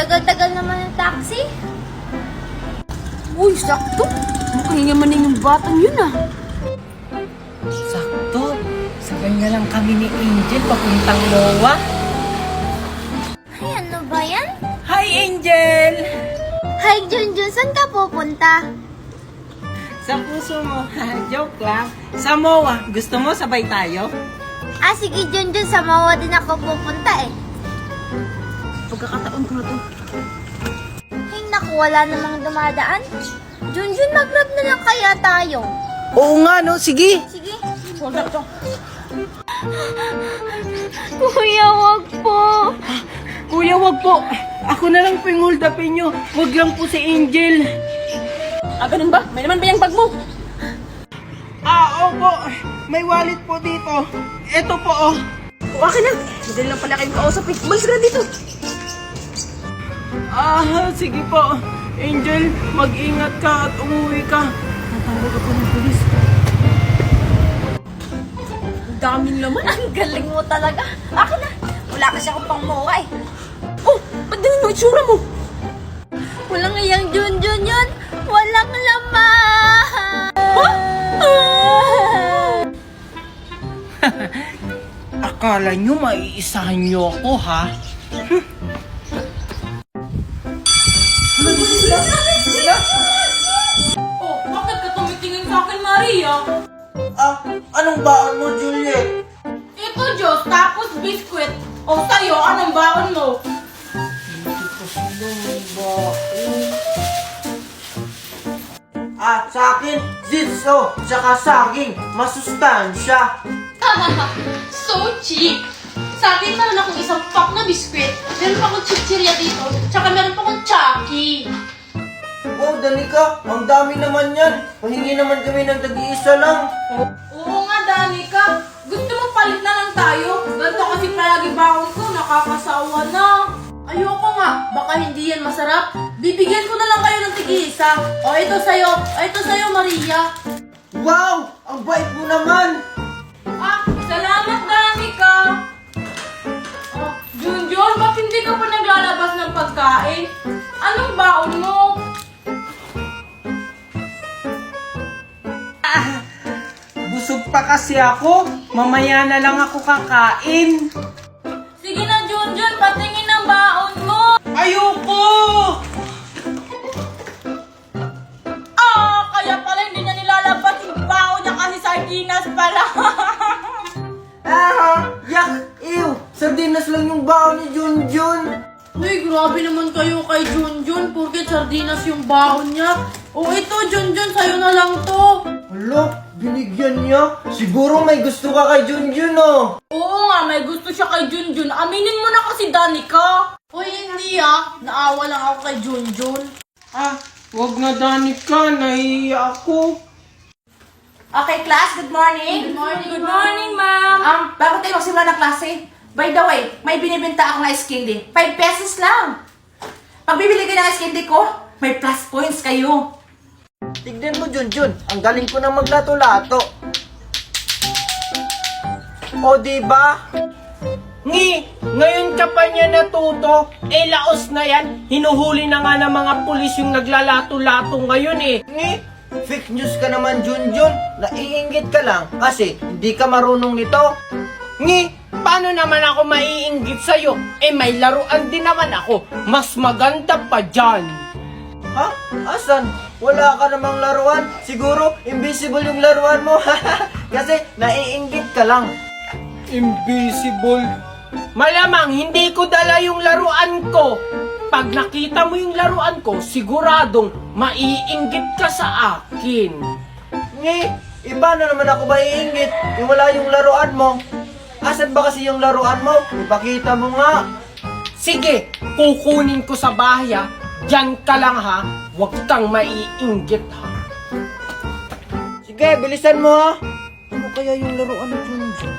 tagal-tagal naman ng taxi. Uy, sakto. Mukhang yamanin yung batang yun ah. Sakto. Sabay na lang kami ni Angel papuntang MOA. Ay, ano ba yan? Hi, Angel! Hi, Junjun. Saan ka pupunta? Sa puso mo. Joke lang. Sa MOA, gusto mo sabay tayo? Ah, sige, Junjun. Sa Mawa din ako pupunta eh. Pagkakataon ko na to. Ay, naku, wala namang dumadaan. Junjun, mag-grab na lang kaya tayo. Oo nga, no? Sige. Sige. Hold up to. Kuya, wag po. Kuya, wag po. Ako na lang po yung hold upin nyo. Wag lang po si Angel. Ah, ganun ba? May naman ba yung bag mo? Opo. May wallet po dito. Ito po, oh. Okay na. Madali lang pala kayong kausap eh. Umalis ka na dito. Sige po. Angel, mag-ingat ka at umuwi ka. Tatawag ako ng pulis. Ang daming laman. Ang galing mo talaga. Akin na. Wala kasi akong pang Mawa eh. Oh, ba't ganun yung itsura mo? Walang iyang Junjun yun. Walang laman. Akala nyo maiisahan nyo ako, ha? Oh, bakit ka tumitingin sa akin, Maria? Anong baon mo, Juliet? Ito, Diyos, tapos biskwit. O sa'yo, anong baon mo? Sa akin, zitso, tsaka saging, masustansya. So cheap! Sa akin meron akong isang pack na biskwit, meron pa akong chichirya dito, tsaka meron pa akong Chucky. Oh, Danica, ang dami naman yan. Pahingi naman kami ng tag-iisa lang. Oo nga, Danica. Gusto mo palit na lang tayo? Ganito kasi palagi baon ko, nakakasawa na. Ayoko nga, baka hindi yan masarap. Bibigyan ko na lang kayo ng tig-isa. O, ito sa'yo. O, ito sa'yo, Maria. Wow! Ang bait mo naman! Salamat, Danica. Oh, Junjun, ba't hindi ka pa naglalabas ng pagkain? Anong baon mo? Busog pa kasi ako. Mamaya na lang ako kakain. Sige na, Junjun, patingin ang baon mo. Ayoko! Kaya pala hindi niya nilalabas yung baon niya kasi sardinas pala. Yak! Ew! Sardinas lang yung baon ni Junjun. Uy, grabe naman kayo kay Junjun, porket sardinas yung baon niya. O ito, Junjun, sa'yo na lang to. Hala, binigyan niya. Siguro may gusto ka kay Junjun, oh. Oo nga, may gusto siya kay Junjun. Aminin mo na kasi, Danica. Uy, hindi naawa lang ako kay Junjun. Wag na, Danica. Nahiya ako. Okay, class, good morning. Good morning, ma'am. Bago tayo magsimula ng klase, by the way, may binibenta ako na ice candy. 5 pesos lang. Pag bibili kayo ng ice candy ko, may plus points kayo. Tignan mo, Junjun. Ang galing ko na maglato-lato. O, diba? Ngayon ka pa niya natuto. Laos na yan. Hinuhuli na nga ng mga pulis yung naglalato-lato ngayon eh. Fake news ka naman, Junjun. Naiinggit ka lang kasi hindi ka marunong nito. Paano naman ako maiinggit sa'yo? May laruan din naman ako. Mas maganda pa dyan. Ha? Asan? Wala ka namang laruan? Siguro, invisible yung laruan mo. Kasi, naiinggit ka lang. Invisible? Malamang hindi ko dala yung laruan ko. Pag nakita mo yung laruan ko, siguradong maiinggit ka sa akin. Iba na naman ako maiinggit. Yung wala yung laruan mo. Asan ba kasi yung laruan mo? Ipakita mo nga. Sige, kukunin ko sa bahay ha. Diyan ka lang ha. Huwag kang maiinggit ha. Sige, bilisan mo ha. Ano kaya yung laruan ni Junjun?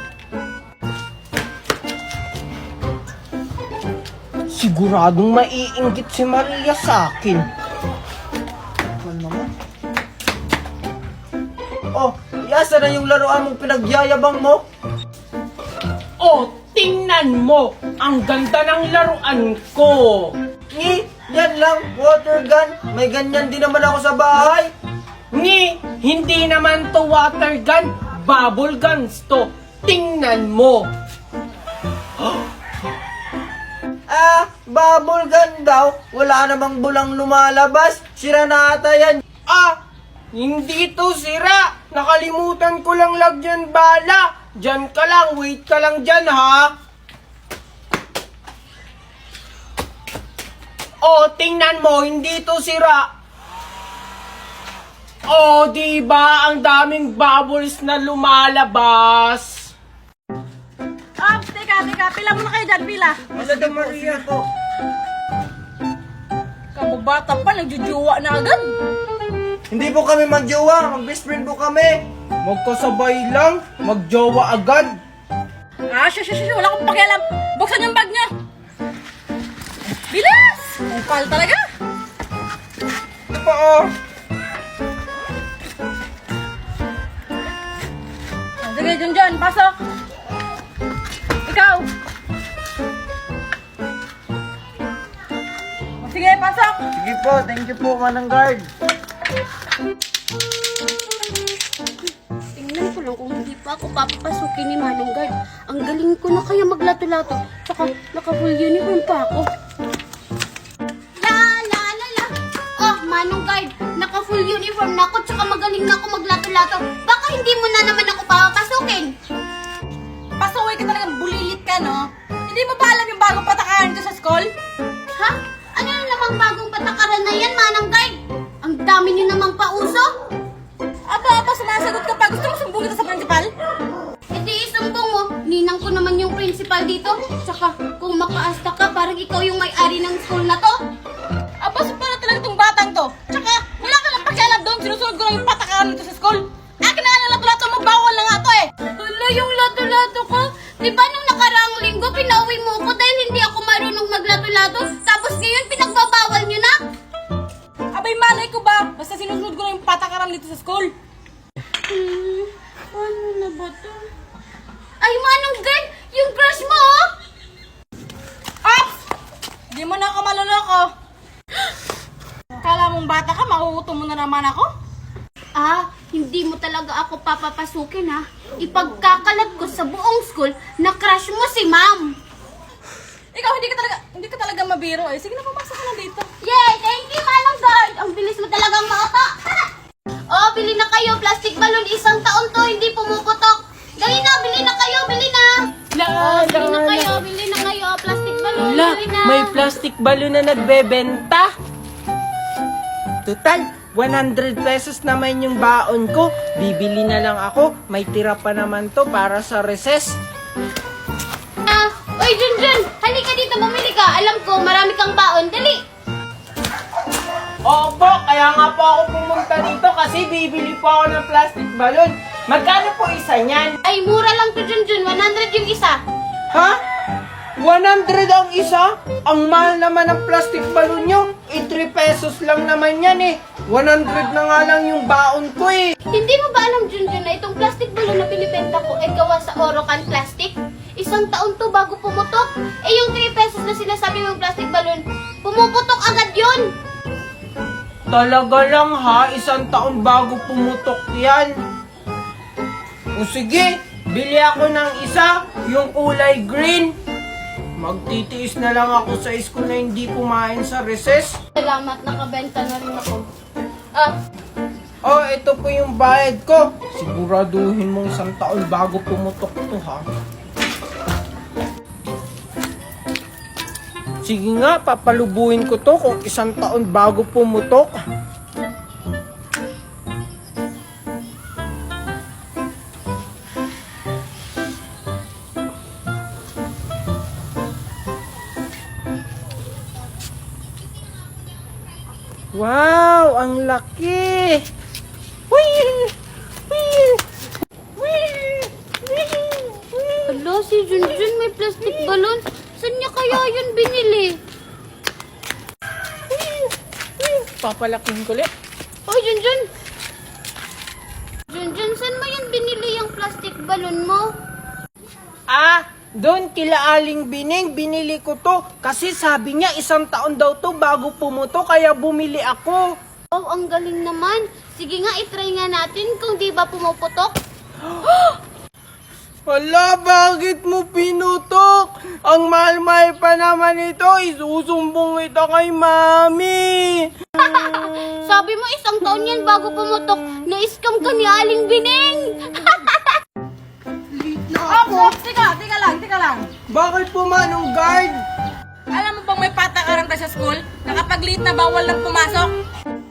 Siguradong maiinggit si Maria sa akin. Ano naman? Oh, yasa na yung laruan mong pinagyayabang mo? Oh, tingnan mo! Ang ganda ng laruan ko! Yan lang, water gun. May ganyan din naman ako sa bahay. Hindi naman to water gun, bubble guns to. Tingnan mo. Bubble gun daw. Wala namang bulang lumalabas. Sira na ata yan. Hindi to sira. Nakalimutan ko lang lagyan bala. Diyan ka lang, wait ka lang dyan ha. Tingnan mo, hindi to sira. Diba ang daming bubbles na lumalabas? Teka, pila muna kayo dyan, pila. Ano Maria po? Kababata pa, nagjujuwa na agad. Hindi po kami magjowa. Mag-best friend po kami. Magkasabay lang, magjowa agad. Shush, wala akong pakialam. Buksan yung bag niya. Bilis! Upal talaga. Ito pa Sige, Junjun, pasok. Ikaw. Sige, pasok. Sige po, thank you po, Manang Guard. Tingnan ko lang kung hindi pa ako papapasukin ni Manong Guard. Ang galing ko na kaya maglato-lato. Tsaka naka-full uniform pa ako. La. Oh, Manong Guard, naka-full uniform na ako tsaka magaling na ako maglato-lato. Baka hindi mo na naman ako papapasukin. Pasaway ka talagang bulilit ka, no? Hindi mo ba alam yung bagong patakaran dito sa school? Ha? Ano na namang bagong patakaran na yan, Manong Guard? Ang dami niyo namang pauso. Aba, sumasagot ka pa. Gusto mo sumbong kita sa principal? E di isumbong mo, ninang ko naman yung principal dito. Tsaka kung makaasta ka, parang ikaw yung may-ari ng school na to. Aba, para talaga tong batang to. Tsaka, wala ka lang pakialam doon. Sinusunod ko lang yung patakaran dito sa school. Akin na nga yung lato-lato mo, bawal na nga to eh. Hala, yung lato-lato ko. Di ba nung nakaraang linggo, pinauwi mo ko dahil hindi ako marunong maglato-lato. Tapos ngayon, pinagbabawal nyo na. Abay, malay ko ba? Basta sinusunod ko lang yung patakaran dito sa school. Ano na ba to? Ay, Manong Guard, yung crush mo, oh! Ops! Di mo na ako maloloko. Kala mong bata ka, mahuhuto mo na naman ako? Hindi mo talaga ako papapasukin, ha? Ipagkakalat ko sa buong school na crush mo si Ma'am. Ikaw, hindi ka talaga mabiro eh. Sige na, pumasok ka na dito. Yay! Thank you, Manong Guard! Ang bilis mo talagang maoto. Oh, bili na kayo. Plastic balloon. 1 taon to, hindi pumuputok. Dali na, bili na kayo, bili na. Bili na kayo. Plastic balloon, bili na. May plastic balloon na nagbebenta. Total, 100 pesos naman yung baon ko. Bibili na lang ako. May tira pa naman to para sa recess. Oy, Junjun! Halika dito, bumili ka. Alam ko, marami kang baon. Dali! Opo, kaya nga po ako pumunta dito kasi bibili po ako ng plastic balloon. Magkano po isa niyan? Ay, mura lang to, Junjun. 100 yung isa. Ha? 100 ang isa? Ang mahal naman ng plastic balloon nyo. 3 pesos lang naman yan eh. 100 na nga lang yung baon ko eh. Hindi mo ba alam, Junjun, na itong plastic balloon na binibenta ko ay gawa sa Orocan plastic? 1 taon to bago pumutok. Eh, yung 3 pesos na sinasabi mong plastic balloon, pumuputok agad yun. Talaga lang ha, 1 taon bago pumutok yan. O sige, bili ako ng isa, yung kulay green. Magtitiis na lang ako sa school na hindi kumain sa recess. Salamat, nakabenta na rin ako. Ito po yung bayad ko. Siguraduhin mong 1 taon bago pumutok to ha. Sige nga, papalubuhin ko to kung 1 taon bago pumutok. Wow, ang laki! Hala, si Junjun may plastic balloon. Saan niya kaya yun binili? Papalaking ko ulit. Oy, Junjun! Junjun, saan mo yun binili yung plastic balloon mo? Doon kila Aling Bining, binili ko to. Kasi sabi niya 1 taon daw to bago pumuto, kaya bumili ako. Oh, ang galing naman. Sige nga, itry nga natin kung di ba pumuputok. Hala, bakit mo pinutok? Ang mahal-mahal pa naman ito, isusumbong ito kay Mami. Sabi mo 1 taon yan bago pumutok. Na-scam ka ni Aling Bining. Teka lang. Bakit po, Manong Guard? Alam mo bang may patakaran ka sa school? Nakapag-late na bawal lang pumasok?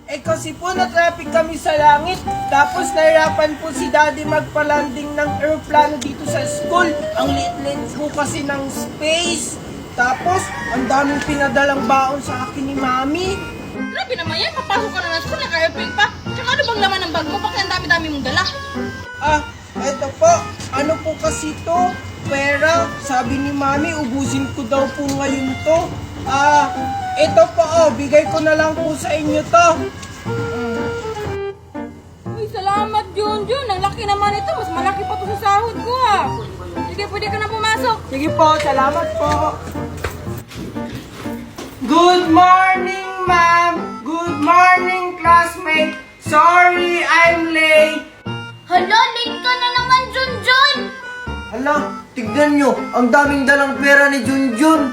Eh kasi po na-traffic kami sa langit, tapos nahirapan po si Daddy magpalanding ng aeroplano dito sa school. Ang liit-liit po kasi ng space. Tapos, ang daming pinadalang baon sa akin ni Mami. Grabe naman yan, papasok ka na ng school, naka-airplane pa. Tsaka ano bang laman ng bag mo? Bakit ang dami-dami mong dala? Ah, eto po. Ano po kasi to? Pera. Sabi ni Mami, ubusin ko daw po ngayon to. Ah, ito po oh, bigay ko na lang po sa inyo to. Uy, salamat, Junjun. Ang laki naman ito. Mas malaki pa to sa sahod ko, ah. Sige, pwede ka na pumasok. Sige po, salamat po. Good morning, ma'am. Good morning, classmate. Sorry, I'm late. Hala, late ka na naman, Junjun. Hala, tignan nyo, ang daming dalang pera ni Junjun.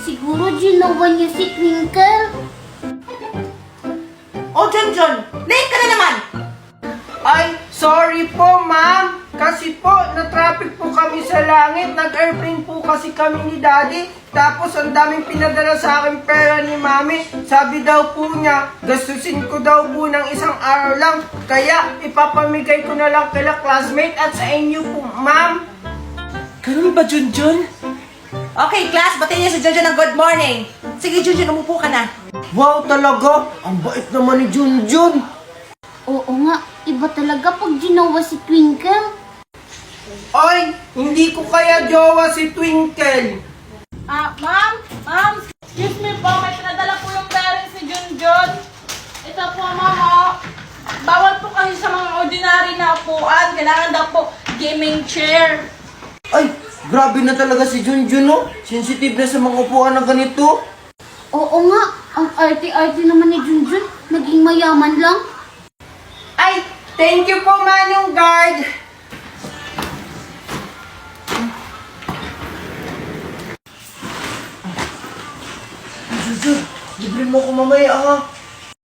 Siguro ginawa niya si Twinkle. Oh, Junjun, late ka na naman. Ay, sorry po, ma'am. Kasi po, na-traffic po kami sa langit. Nag-airplane po kasi kami ni Daddy. Tapos, ang daming pinadala sa akin pera ni Mami. Sabi daw po niya, gastusin ko daw po ng 1 araw lang. Kaya, ipapamigay ko na lang kila classmate at sa inyo po, ma'am. Ganun ba, Junjun? Okay, class, batiin niyo si Junjun ng good morning. Sige, Junjun, umupo ka na. Wow, talaga, ang bait naman ni Junjun. Oo nga, iba talaga pag ginawa si Twinkle. Ay, hindi ko kaya jowa si Twinkle. Ma'am, excuse me po, may pinadala po yung parents ni Junjun. Ito po, mama. Bawal po kasi sa mga ordinary na upuan. Kailangan daw po gaming chair. Ay, grabe na talaga si Junjun, no? Sensitive na sa mga upuan na ganito. Oo nga, ang arte-arte naman ni Junjun. Naging mayaman lang. Ay, thank you po, Manong Guard. Junjun, libre mo ko mamaya, ha?